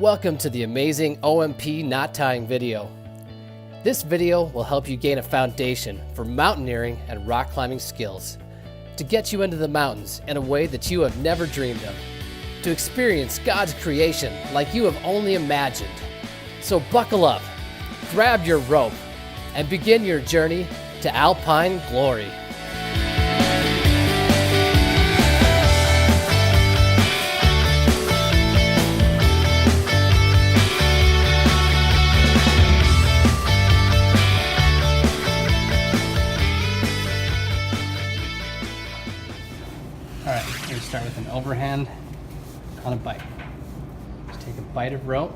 Welcome to the amazing OMP knot tying video. This video will help you gain a foundation for mountaineering and rock climbing skills, to get you into the mountains in a way that you have never dreamed of, to experience God's creation like you have only imagined. So buckle up, grab your rope, and begin your journey to alpine glory. Alright, we're going to start with an overhand on a bite. Just take a bite of rope,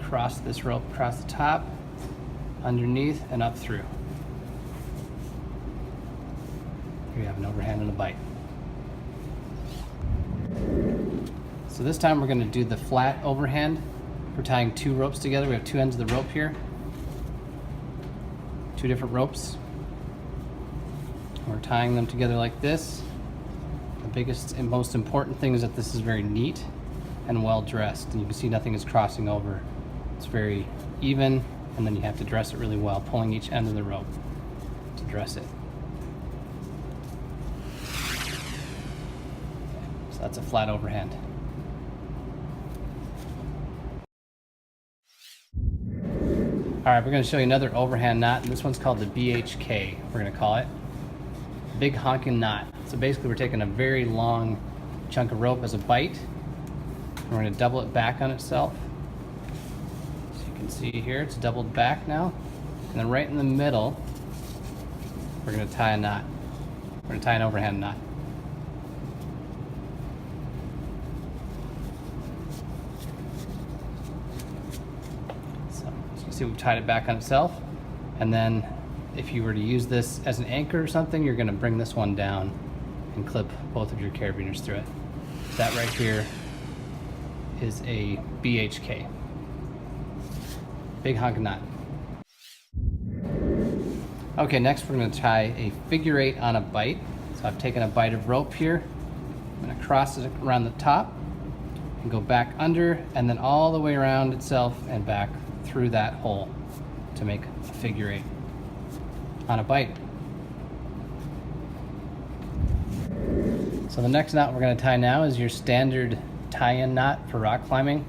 cross this rope across the top, underneath, and up through. Here you have an overhand and a bite. So this time we're going to do the flat overhand. We're tying two ropes together. We have two ends of the rope here. Two different ropes. We're tying them together like this. The biggest and most important thing is that this is very neat and well dressed, and you can see nothing is crossing over. It's very even, and then you have to dress it really well, pulling each end of the rope to dress it. So that's a flat overhand. All right, we're going to show you another overhand knot, and this one's called the BHK, we're going to call it. Big honking knot. So basically we're taking a very long chunk of rope as a bite. We're going to double it back on itself. So you can see here it's doubled back now. And then right in the middle we're going to tie a knot. We're going to tie an overhand knot. So as you can see, we've tied it back on itself, and then if you were to use this as an anchor or something, you're going to bring this one down and clip both of your carabiners through it. That right here is a BHK. Big honking knot. Okay, next we're going to tie a figure eight on a bite. So I've taken a bite of rope here. I'm going to cross it around the top and go back under, and then all the way around itself and back through that hole to make a figure eight on a bite. So the next knot we're going to tie now is your standard tie-in knot for rock climbing.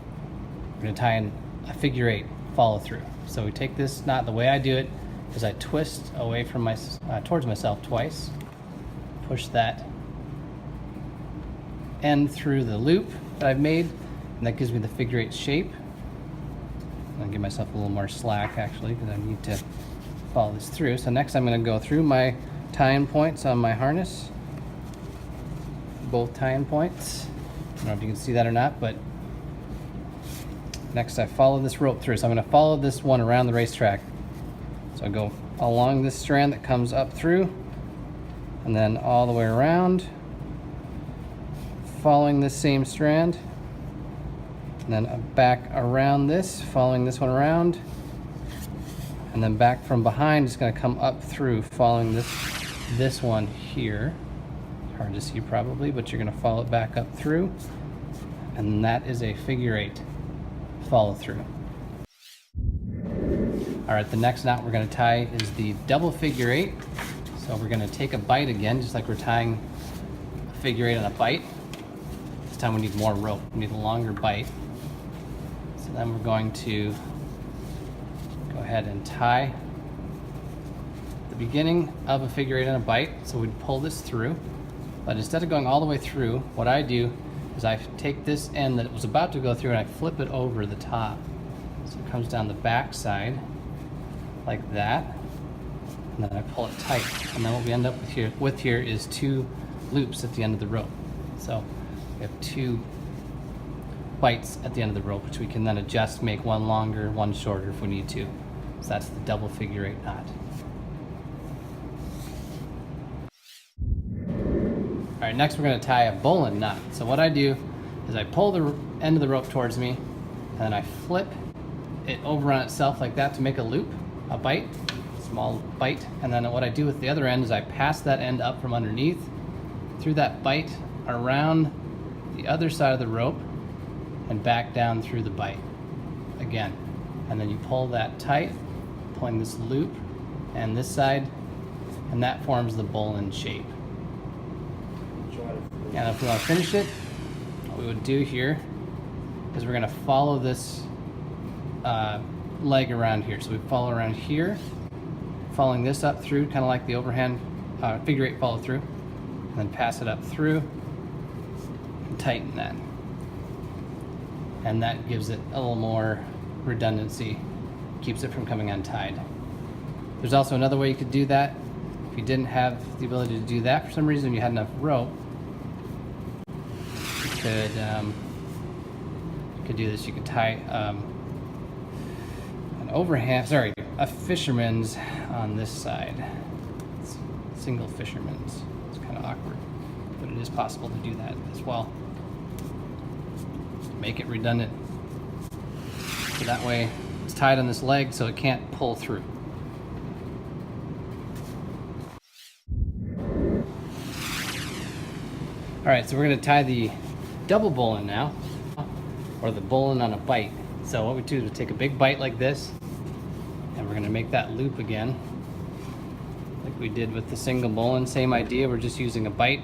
We're going to tie in a figure eight follow through. So we take this knot, the way I do it is I twist away from towards myself twice, push that end through the loop that I've made, and that gives me the figure eight shape. I'll give myself a little more slack actually, because I need to follow this through. So next I'm going to go through my tie-in points on my harness, both tie-in points. I don't know if you can see that or not, but next I follow this rope through. So I'm going to follow this one around the racetrack. So I go along this strand that comes up through, and then all the way around, following this same strand, and then back around this, following this one around, and then back from behind. It's going to come up through, following this one here. Hard to see probably, but you're going to follow it back up through, and that is a figure eight follow through. All right, the next knot we're going to tie is the double figure eight. So we're going to take a bite again, just like we're tying a figure eight on a bite. This time we need more rope. We need a longer bite. So then we're going to go ahead and tie the beginning of a figure eight on a bite. So we'd pull this through, but instead of going all the way through, what I do is I take this end that was about to go through and I flip it over the top. So it comes down the back side like that, and then I pull it tight. And then what we end up with here is two loops at the end of the rope. So we have two bites at the end of the rope, which we can then adjust, make one longer, one shorter if we need to. So that's the double figure eight knot. All right, next we're going to tie a bowline knot. So what I do is I pull the end of the rope towards me, and then I flip it over on itself like that to make a loop, a bite, small bite. And then what I do with the other end is I pass that end up from underneath through that bite around the other side of the rope and back down through the bite again. And then you pull that tight, pulling this loop and this side, and that forms the bowline shape. And if we want to finish it, what we would do here is we're going to follow this leg around here. So we follow around here, following this up through, kind of like the overhand figure eight follow through, and then pass it up through and tighten that. And that gives it a little more redundancy, keeps it from coming untied. There's also another way you could do that. If you didn't have the ability to do that for some reason, you had enough rope, you could do this. You could tie a fisherman's on this side. It's single fisherman's. It's kind of awkward, but it is possible to do that as well. Make it redundant. So that way it's tied on this leg so it can't pull through. All right, so we're gonna tie the double bowline now, or the bowline on a bite. So what we do is we take a big bite like this, and we're gonna make that loop again, like we did with the single bowline. Same idea, we're just using a bite,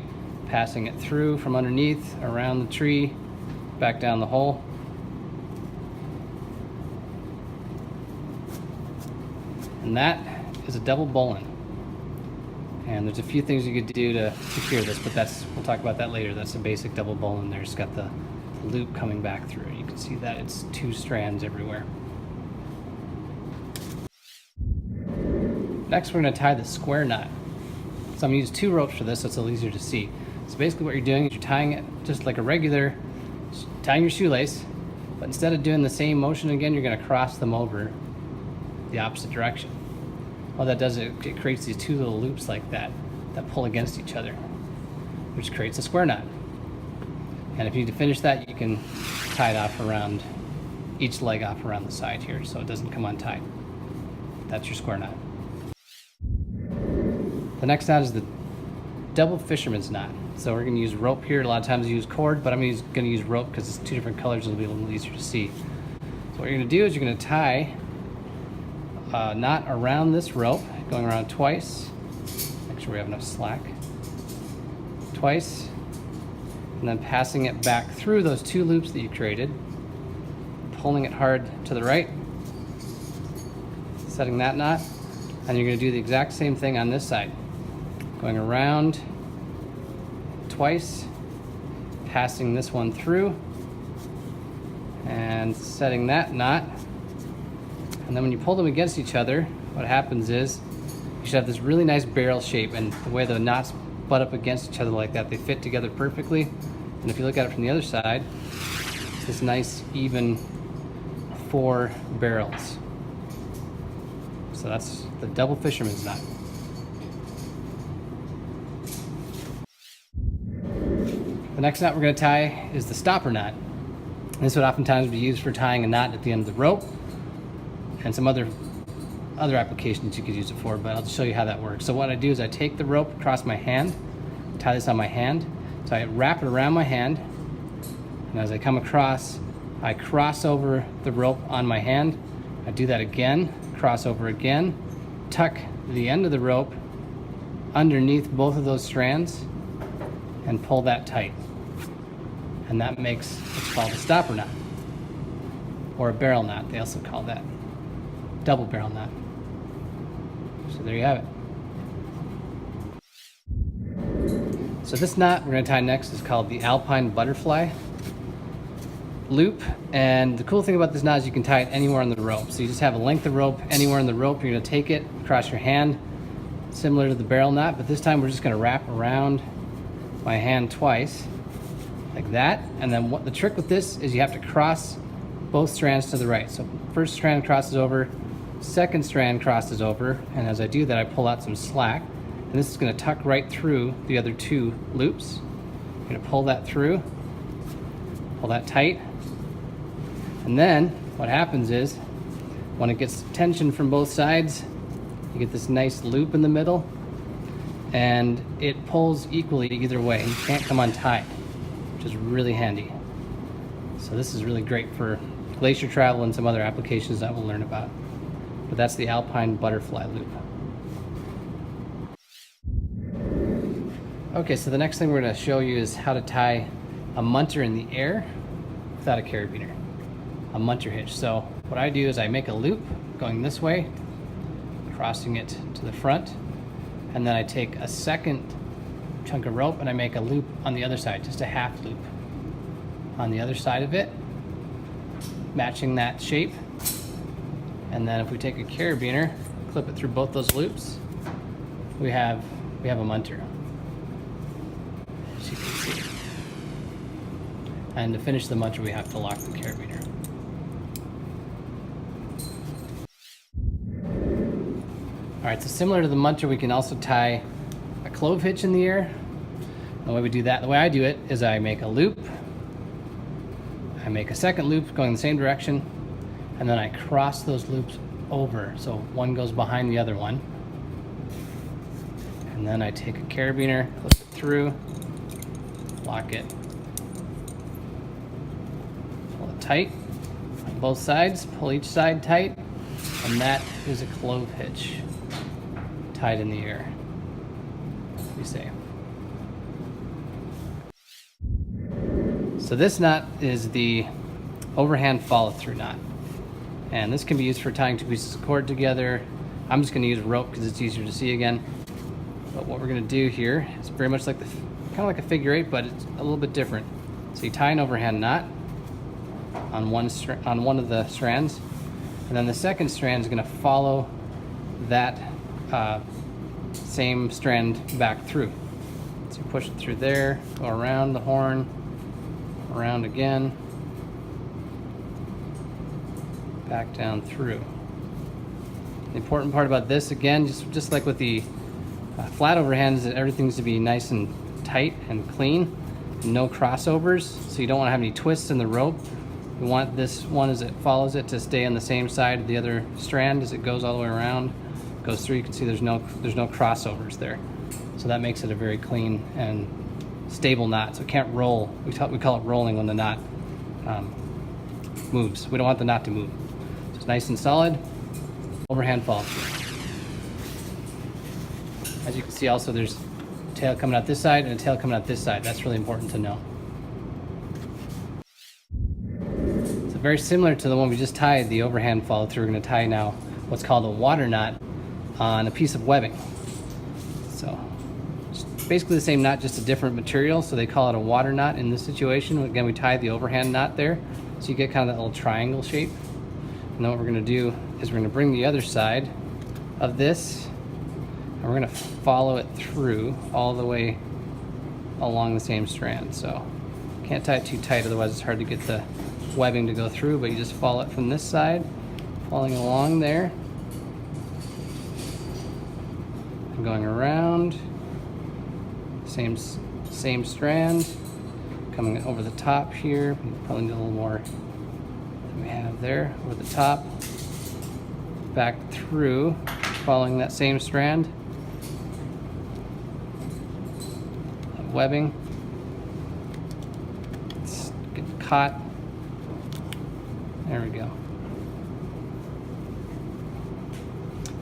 passing it through from underneath, around the tree, back down the hole. And that is a double bowline. And there's a few things you could do to secure this, but we'll talk about that later. That's a basic double bowline there. It's got the loop coming back through. You can see that it's two strands everywhere. Next, we're going to tie the square knot. So I'm going to use 2 ropes for this so it's a little easier to see. So basically what you're doing is you're tying it just like a regular, tying your shoelace, but instead of doing the same motion again, you're going to cross them over the opposite direction. What that does, it creates these 2 little loops like that pull against each other, which creates a square knot. And if you need to finish that, you can tie it off around each leg, off around the side here, so it doesn't come untied. That's your square knot. The next knot is the double fisherman's knot. So we're going to use rope here. A lot of times you use cord, but I'm going to use rope because it's 2 different colors. It'll be a little easier to see. So what you're going to do is you're going to tie a knot around this rope, going around twice. Make sure we have enough slack. Twice. And then passing it back through those 2 loops that you created, pulling it hard to the right, setting that knot, and you're going to do the exact same thing on this side, going around twice, passing this one through, and setting that knot. And then when you pull them against each other, what happens is you should have this really nice barrel shape, and the way the knots butt up against each other like that, they fit together perfectly. And if you look at it from the other side, it's this nice even 4 barrels. So that's the double fisherman's knot. The next knot we're going to tie is the stopper knot. This would oftentimes be used for tying a knot at the end of the rope, and some other applications you could use it for, but I'll just show you how that works. So what I do is I take the rope across my hand, tie this on my hand, so I wrap it around my hand, and as I come across, I cross over the rope on my hand. I do that again, cross over again, tuck the end of the rope underneath both of those strands, and pull that tight. And that makes what's called a stopper knot, or a barrel knot, they also call that. Double barrel knot. So there you have it. So this knot we're going to tie next is called the alpine butterfly loop. And the cool thing about this knot is you can tie it anywhere on the rope. So you just have a length of rope anywhere on the rope. You're going to take it across your hand, similar to the barrel knot, but this time we're just going to wrap around my hand twice, like that. And then what the trick with this is you have to cross both strands to the right. So first strand crosses over, second strand crosses over, and as I do that I pull out some slack, and this is going to tuck right through the other 2 loops. I'm going to pull that through, pull that tight, and then what happens is when it gets tension from both sides, you get this nice loop in the middle, and it pulls equally either way. You can't come untied, which is really handy. So this is really great for glacier travel and some other applications that we'll learn about. But that's the alpine butterfly loop. Okay, so the next thing we're going to show you is how to tie a munter in the air without a carabiner. A munter hitch. So what I do is I make a loop going this way, crossing it to the front, and then I take a second chunk of rope and I make a loop on the other side, just a half loop on the other side of it, matching that shape. And then if we take a carabiner, clip it through both those loops, we have a munter. As you can see. And to finish the munter, we have to lock the carabiner. All right, so similar to the munter, we can also tie a clove hitch in the air. The way we do that, the way I do it, is I make a loop, I make a second loop going the same direction, and then I cross those loops over, so one goes behind the other one. And then I take a carabiner, clip it through, lock it, pull it tight on both sides, pull each side tight, and that is a clove hitch tied in the air, we say. So this knot is the overhand follow-through knot. And this can be used for tying two pieces of cord together. I'm just going to use a rope because it's easier to see again. But what we're going to do here is very much like kind of like a figure eight, but it's a little bit different. So you tie an overhand knot on one of the strands, and then the second strand is going to follow that same strand back through. So you push it through there, go around the horn, around again, back down through. The important part about this, again, just like with the flat overhand, is that everything needs to be nice and tight and clean, no crossovers, so you don't want to have any twists in the rope. We want this one, as it follows it, to stay on the same side of the other strand as it goes all the way around, goes through. You can see there's no crossovers there, so that makes it a very clean and stable knot, so it can't roll. We call it rolling when the knot moves. We don't want the knot to move. So it's nice and solid, overhand follow through. As you can see, also there's a tail coming out this side and a tail coming out this side. That's really important to know. So very similar to the one we just tied, the overhand follow through, we're going to tie now what's called a water knot on a piece of webbing. So basically the same knot, just a different material, so they call it a water knot in this situation. Again, we tied the overhand knot there, so you get kind of that little triangle shape. And then what we're going to do is we're going to bring the other side of this, and we're going to follow it through all the way along the same strand. So you can't tie it too tight, otherwise it's hard to get the webbing to go through, but you just follow it from this side, following along there, and going around. Same strand, coming over the top here. We probably need a little more than we have there, over the top, back through, following that same strand of webbing. Let's get caught. There we go.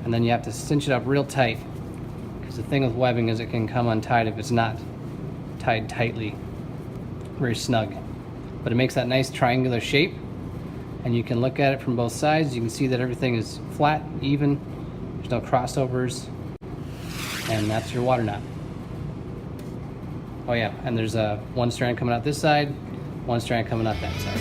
And then you have to cinch it up real tight, because the thing with webbing is it can come untied if it's not tied tightly, very snug. But it makes that nice triangular shape, and you can look at it from both sides. You can see that everything is flat, even. There's no crossovers, and that's your water knot. Oh yeah, and there's one strand coming out this side, one strand coming out that side.